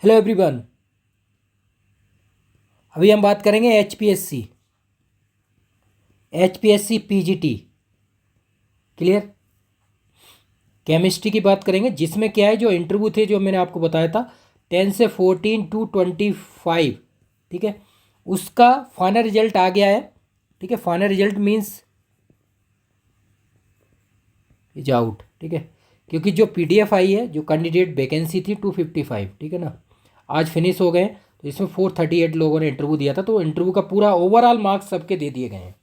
Hello everyone. अभी हम बात करेंगे H P S C PGT. Clear. Chemistry की बात करेंगे, जिसमें क्या है, जो इंटरव्यू थे जो मैंने आपको बताया था 10 से 14 to 25। ठीक है, उसका फाइनल रिजल्ट आ गया है। ठीक है, final result means is out. ठीक है, क्योंकि जो पीडीएफ आई है, जो कैंडिडेट वैकेंसी थी 255, ठीक है ना, आज फिनिश हो गए। तो इसमें 438 लोगों ने इंटरव्यू दिया था, तो इंटरव्यू का पूरा ओवरऑल मार्क्स सबके दे दिए गए हैं।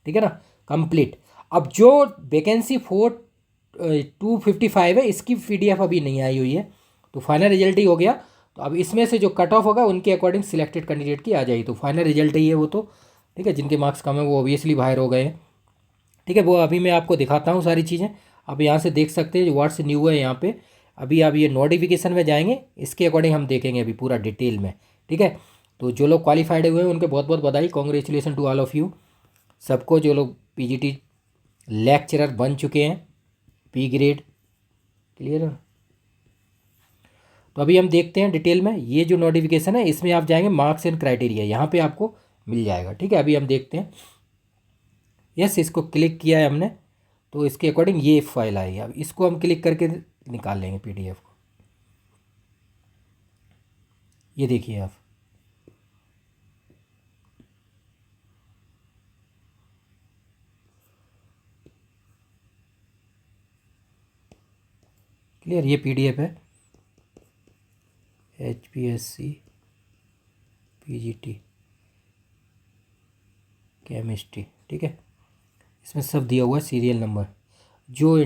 ठीक है ना, कंप्लीट। अब जो वैकेंसी 255 है, इसकी पीडीएफ अभी नहीं आई हुई है, तो फाइनल रिजल्ट ही हो गया। तो अब इसमें से जो कट ऑफ होगा उनके अकॉर्डिंग सिलेक्टेड कैंडिडेट की आ जाएगी, तो फाइनल रिजल्ट ही है वो तो। ठीक है, जिनके मार्क्स कम है वो ऑब्वियसली बाहर हो गए हैं। ठीक है, वो अभी मैं आपको दिखाता हूँ सारी चीज़ें। आप यहाँ से देख सकते हैं जो व्हाट्स न्यू है यहाँ पे। अभी आप ये नोटिफिकेशन में जाएंगे, इसके अकॉर्डिंग हम देखेंगे अभी पूरा डिटेल में। ठीक है, तो जो लोग क्वालिफाइड हुए हैं उनके बहुत बहुत बधाई, congratulation to all of you सबको, जो लोग पीजीटी लेक्चरर बन चुके हैं, पी ग्रेड। क्लियर है। तो अभी हम देखते हैं डिटेल में। ये जो नोटिफिकेशन है इसमें आप जाएंगे, मार्क्स एंड क्राइटेरिया यहाँ पे आपको मिल जाएगा। ठीक है, अभी हम देखते हैं। यस, इसको क्लिक किया है हमने, तो इसके अकॉर्डिंग ये फाइल आई है। अब इसको हम क्लिक करके निकाल लेंगे पीडीएफ को। ये देखिए आप। क्लियर, ये पीडीएफ है HPSC PGT केमिस्ट्री। ठीक है, इसमें सब दिया हुआ है, सीरियल नंबर जो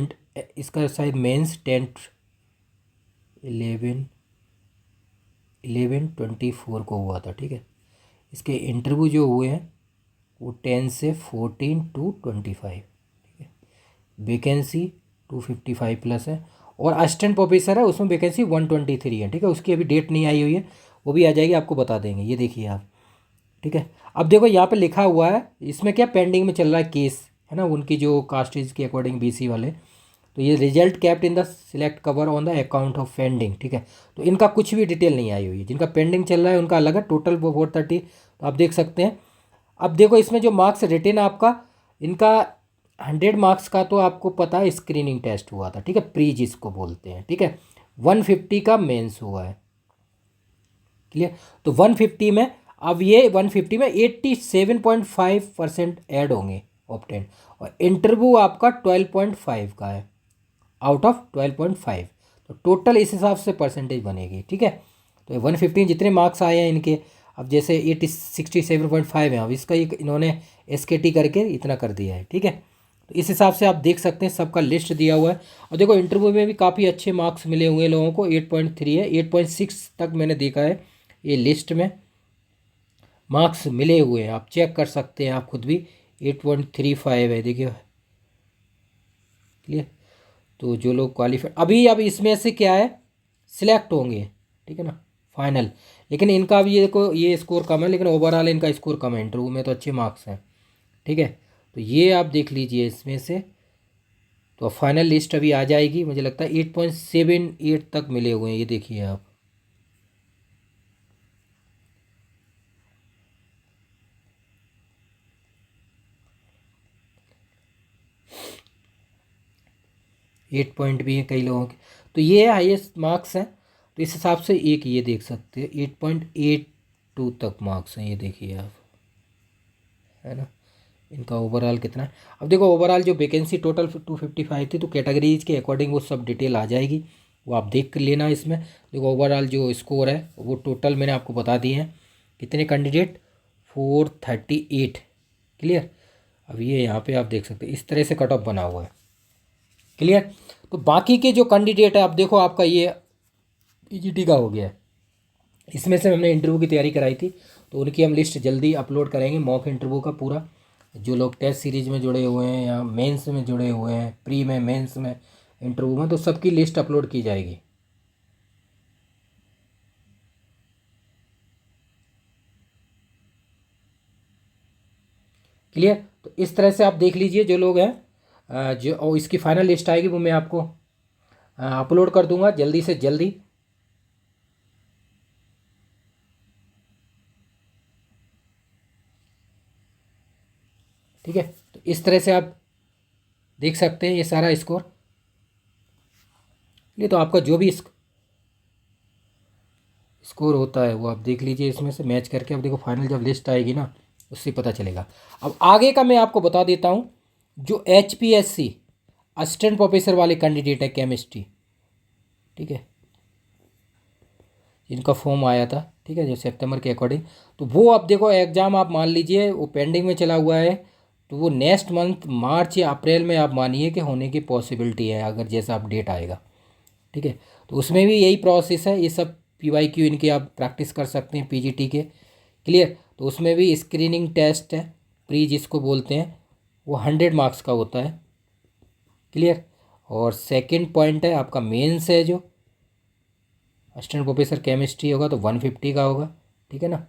इसका शायद मेंस 10/11/24 को हुआ था। ठीक है, इसके इंटरव्यू जो हुए हैं वो 10 से 14 to 25। ठीक है, वैकेंसी 255 प्लस है, और असिस्टेंट प्रोफेसर है, उसमें वैकेंसी 123 है। ठीक है, उसकी अभी डेट नहीं आई हुई है, वो भी आ जाएगी, आपको बता देंगे। ये देखिए आप। ठीक है, अब देखो यहाँ पे लिखा हुआ है, इसमें क्या पेंडिंग में चल रहा है केस, है ना, उनकी जो कास्टेज के अकॉर्डिंग बीसी वाले। तो ये result kept in the select cover on the account of pending. ठीक है, तो इनका कुछ भी डिटेल नहीं आई हुई है, जिनका पेंडिंग चल रहा है उनका अलग है। टोटल वो 430, तो आप देख सकते हैं। अब देखो इसमें जो मार्क्स रिटेन आपका, इनका 100 मार्क्स का तो आपको पता है स्क्रीनिंग टेस्ट हुआ था। ठीक है, प्री जिसको बोलते हैं। ठीक है, 150 का मेंस हुआ है। क्लियर, तो 150 में, अब ये 150 में 87.5% ऐड होंगे ऑप्टेन, और इंटरव्यू आपका 12.5 का है आउट ऑफ 12.5। तो टोटल इस हिसाब से परसेंटेज बनेगी। ठीक है, तो 115 जितने मार्क्स आए हैं इनके, अब जैसे 67.5 है, अब इसका इन्होंने SKT करके इतना कर दिया है। ठीक है, तो इस हिसाब से आप देख सकते हैं, सबका लिस्ट दिया हुआ है। और देखो इंटरव्यू में भी काफ़ी अच्छे मार्क्स मिले हुए हैं लोगों को, 8.3 है, 8.6 तक मैंने देखा है ये लिस्ट में मार्क्स मिले हुए हैं। आप चेक कर सकते हैं आप खुद भी, 8.35 है, देखिए। क्लियर, तो जो लोग क्वालिफाइड अभी, अब इसमें से क्या है, सिलेक्ट होंगे। ठीक है ना, फाइनल। लेकिन इनका अभी ये देखो, ये स्कोर कम है, लेकिन ओवरऑल इनका स्कोर कम है, इंटरव्यू में तो अच्छे मार्क्स हैं। ठीक है, तो ये आप देख लीजिए इसमें से। तो फाइनल लिस्ट अभी आ जाएगी, मुझे लगता है 8.78 तक मिले हुए हैं, ये देखिए आप। एट पॉइंट भी है कई लोगों के, तो ये हाईएस्ट मार्क्स हैं। तो इस हिसाब से एक ये देख सकते हैं, 8.82 तक मार्क्स हैं, ये देखिए आप, है ना। इनका ओवरऑल कितना है, अब देखो ओवरऑल जो वैकेंसी टोटल 255 थी, तो कैटेगरीज के अकॉर्डिंग वो सब डिटेल आ जाएगी, वो आप देख कर लेना। इसमें देखो ओवरऑल जो स्कोर है वो टोटल मैंने आपको बता दिए हैं, कितने कैंडिडेट, 438। क्लियर, अब ये यहाँ पे आप देख सकते हैं, इस तरह से कट ऑफ बना हुआ है। क्लियर, तो बाकी के जो कैंडिडेट है, अब देखो आपका ये पीजीटी का हो गया है, इसमें से हमने इंटरव्यू की तैयारी कराई थी, तो उनकी हम लिस्ट जल्दी अपलोड करेंगे, मॉक इंटरव्यू का पूरा। जो लोग टेस्ट सीरीज में जुड़े हुए हैं या मेंस में जुड़े हुए हैं, प्री में, मेंस में, इंटरव्यू में, तो सबकी लिस्ट अपलोड की जाएगी। क्लियर, तो इस तरह से आप देख लीजिए जो लोग हैं, जो और इसकी फाइनल लिस्ट आएगी वो मैं आपको अपलोड कर दूंगा जल्दी से जल्दी। ठीक है, तो इस तरह से आप देख सकते हैं ये सारा स्कोर। ये तो आपका जो भी स्कोर होता है वो आप देख लीजिए, इसमें से मैच करके। अब देखो फाइनल जब लिस्ट आएगी ना, उससे पता चलेगा। अब आगे का मैं आपको बता देता हूँ। जो HPSC असिस्टेंट प्रोफेसर वाले कैंडिडेट है केमिस्ट्री, ठीक है, जिनका फॉर्म आया था, ठीक है, जो सितंबर के अकॉर्डिंग, तो वो अब देखो एग्ज़ाम आप मान लीजिए वो पेंडिंग में चला हुआ है। तो वो नेक्स्ट मंथ मार्च या अप्रैल में आप मानिए कि होने की पॉसिबिलिटी है, अगर जैसा अपडेट आएगा, ठीक है। तो उसमें भी यही प्रोसेस है, ये सब PYQ इनके आप प्रैक्टिस कर सकते हैं PGT के। क्लियर। तो उसमें भी स्क्रीनिंग टेस्ट है, प्री जिसको बोलते हैं, वो 100 मार्क्स का होता है। क्लियर। और सेकंड पॉइंट है आपका मेंस है, जो असिस्टेंट प्रोफेसर केमिस्ट्री होगा तो 150 का होगा, ठीक है ना।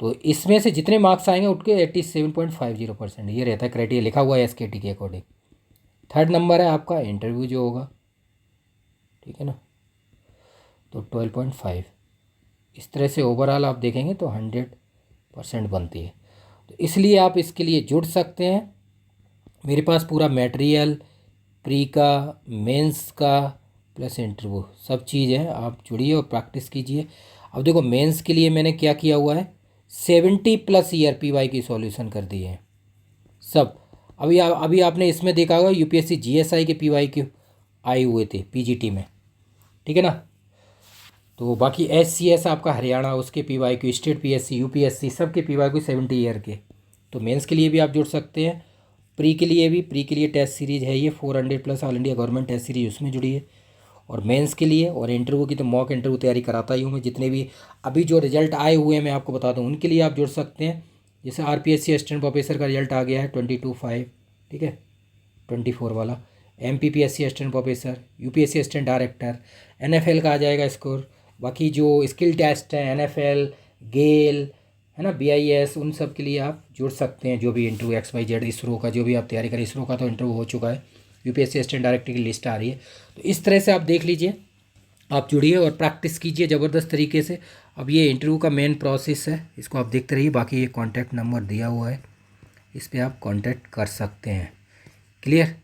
तो इसमें से जितने मार्क्स आएंगे उनके 87.50% ये रहता है क्राइटेरिया, लिखा हुआ है SKT के अकॉर्डिंग। थर्ड नंबर है आपका इंटरव्यू जो होगा, ठीक है ना, तो 12.5। इस तरह से ओवरऑल आप देखेंगे तो 100% बनती है। तो इसलिए आप इसके लिए जुड़ सकते हैं। मेरे पास पूरा मटेरियल प्री का, मेंस का, प्लस इंटरव्यू सब चीज़ है, आप जुड़िए और प्रैक्टिस कीजिए। अब देखो मेंस के लिए मैंने क्या किया हुआ है, 70+ ईयर PY की सॉल्यूशन कर दिए हैं सब। अभी आपने इसमें देखा होगा UPSC GSI के PYQ आए हुए थे PGT में, ठीक है ना। तो बाकी SCS आपका हरियाणा, उसके PYQ, स्टेट PSC, UPSC सब के PYQ 70 ईयर के। तो मेंस के लिए भी आप जुड़ सकते हैं। प्री के लिए भी, प्री के लिए टेस्ट सीरीज़ है ये 400+ all India government test series, उसमें जुड़िए। और मेंस के लिए और इंटरव्यू की तो मॉक इंटरव्यू तैयारी कराता ही हूँ मैं। जितने भी अभी जो रिजल्ट आए हुए हैं मैं आपको बता दूँ, उनके लिए आप जुड़ सकते हैं। जैसे RPSC असिस्टेंट प्रोफेसर का रिजल्ट आ गया है 22/5, ठीक है, 24 वाला। MPPSC assistant professor, UPSC assistant director, NFL का आ जाएगा स्कोर। बाकी जो स्किल टेस्ट हैं NFL, गेल, है ना, BIS, उन सब के लिए आप जुड़ सकते हैं। जो भी इंटरव्यू XYZ, इसरो का जो भी आप तैयारी करें, इसरो का तो इंटरव्यू हो चुका है, UPSC असिस्टेंट डायरेक्टर की लिस्ट आ रही है। तो इस तरह से आप देख लीजिए, आप जुड़िए और प्रैक्टिस कीजिए ज़बरदस्त तरीके से। अब ये इंटरव्यू का मेन प्रोसेस है, इसको आप देखते रहिए। बाकी ये कॉन्टैक्ट नंबर दिया हुआ है, इस पर आप कॉन्टैक्ट कर सकते हैं। क्लियर।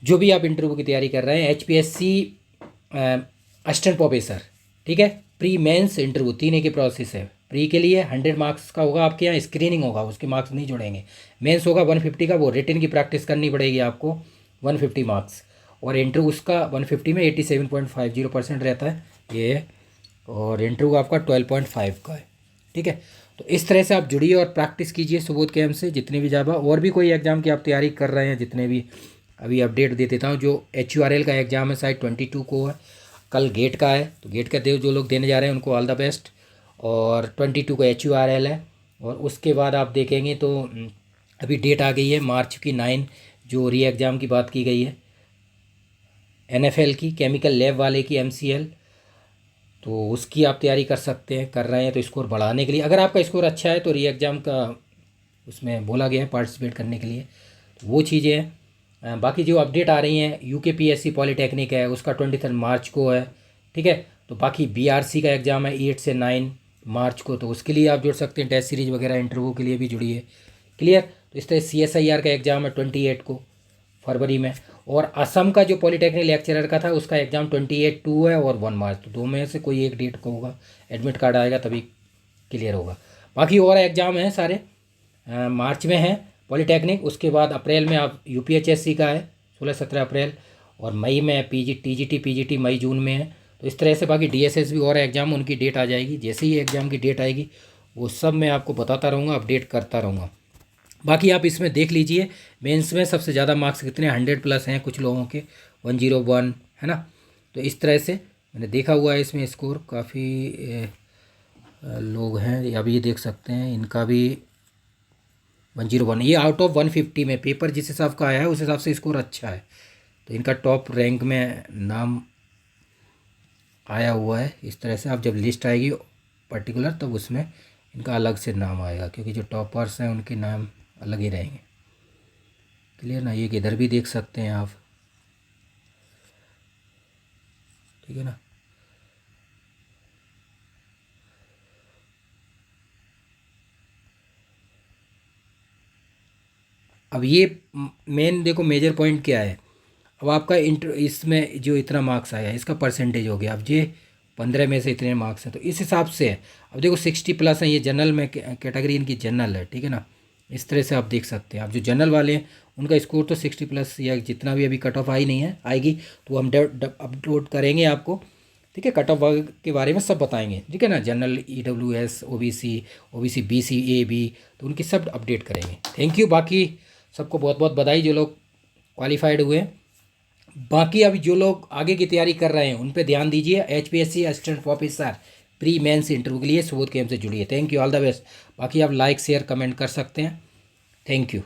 जो भी आप इंटरव्यू की तैयारी कर रहे हैं, HPSC असिस्टेंट प्रोफेसर, ठीक है, प्री मेंस इंटरव्यू 3 के प्रोसेस है। प्री के लिए 100 मार्क्स का होगा, आपके यहाँ स्क्रीनिंग होगा, उसके मार्क्स नहीं जोड़ेंगे। मेंस होगा 150 का, वो रिटन की प्रैक्टिस करनी पड़ेगी आपको, 150 मार्क्स। और इंटरव्यू उसका 150 में 87.50% रहता है ये। और इंटरव्यू आपका 12.5 का है, ठीक है। तो इस तरह से आप जुड़िए और प्रैक्टिस कीजिए सुबोध के हमसे, जितने भी ज़्यादा और भी कोई एग्ज़ाम की आप तैयारी कर रहे हैं, जितने भी अभी अपडेट दे देता हूँ। जो HURL का एग्ज़ाम है शायद 22 को है, कल गेट का है, तो गेट का जो लोग देने जा रहे हैं उनको ऑल द बेस्ट। और 22 को HURL है। और उसके बाद आप देखेंगे तो अभी डेट आ गई है मार्च की 9, जो री एग्ज़ाम की बात की गई है, NFL की, केमिकल लैब वाले की, MCL। तो उसकी आप तैयारी कर सकते हैं, कर रहे हैं तो स्कोर बढ़ाने के लिए, अगर आपका स्कोर अच्छा है तो री एग्ज़ाम का उसमें बोला गया है पार्टिसिपेट करने के लिए। तो वो चीज़ें हैं। बाकी जो अपडेट आ रही हैं, UKPSC पॉलीटेक्निक है, उसका 23 मार्च को है, ठीक है। तो बाकी BRC का एग्ज़ाम है 8 से 9 मार्च को, तो उसके लिए आप जुड़ सकते हैं। टेस्ट सीरीज वगैरह इंटरव्यू के लिए भी जुड़िए। क्लियर। तो इस तरह CSIR का एग्ज़ाम है 28 को, फरवरी में। और असम का जो पॉलीटेक्निक लेक्चरर का था, उसका एग्ज़ाम 28/2 है और 1 मार्च, तो दो में से कोई एक डेट को होगा, एडमिट कार्ड आएगा तभी क्लियर होगा। बाकी और एग्ज़ाम हैं सारे मार्च में है पॉलीटेक्निक। उसके बाद अप्रैल में आप UPHSC का है 16-17 अप्रैल। और मई में TGT PGT मई जून में है। तो इस तरह से बाकी DSS भी और एग्ज़ाम, उनकी डेट आ जाएगी। जैसे ही एग्ज़ाम की डेट आएगी वो सब मैं आपको बताता रहूँगा, अपडेट करता रहूँगा। बाकी आप इसमें देख लीजिए, मेंस में सबसे ज़्यादा मार्क्स कितने 100+ हैं कुछ लोगों के, 101, है ना। तो इस तरह से मैंने देखा हुआ है, इसमें स्कोर काफ़ी लोग हैं। अभी ये देख सकते हैं, इनका भी 101, ये आउट ऑफ 150 में पेपर जिस हिसाब का आया है उस हिसाब से स्कोर अच्छा है। तो इनका टॉप रैंक में नाम आया हुआ है। इस तरह से आप जब लिस्ट आएगी पर्टिकुलर, तब उसमें इनका अलग से नाम आएगा, क्योंकि जो टॉपर्स हैं उनके नाम अलग ही रहेंगे। क्लियर ना। ये इधर भी देख सकते हैं आप, ठीक है ना। अब ये मेन देखो मेजर पॉइंट क्या है। अब आपका इंटर इसमें जो इतना मार्क्स आया इसका परसेंटेज हो गया। अब ये 15 में से इतने मार्क्स हैं तो इस हिसाब से है। अब देखो 60 प्लस है, ये जनरल में कैटेगरी इनकी जनरल है, ठीक है ना। इस तरह से आप देख सकते हैं। आप जो जनरल वाले हैं उनका स्कोर तो 60 प्लस या जितना भी अभी कट ऑफ आई नहीं है, आएगी तो हम अपलोड करेंगे आपको, ठीक है। कट ऑफ के बारे में सब बताएंगे, ठीक है ना। General, EWS, OBC BC A B, तो उनकी सब अपडेट करेंगे। Thank you. बाकी सबको बहुत बहुत बधाई जो लोग क्वालिफाइड हुए हैं। बाकी अभी जो लोग आगे की तैयारी कर रहे हैं उन पे ध्यान दीजिए। HPSC assistant professor pre mains interview के लिए सुबोध कैंप से जुड़िए। Thank you, all the best. बाकी आप लाइक शेयर कमेंट कर सकते हैं। Thank you.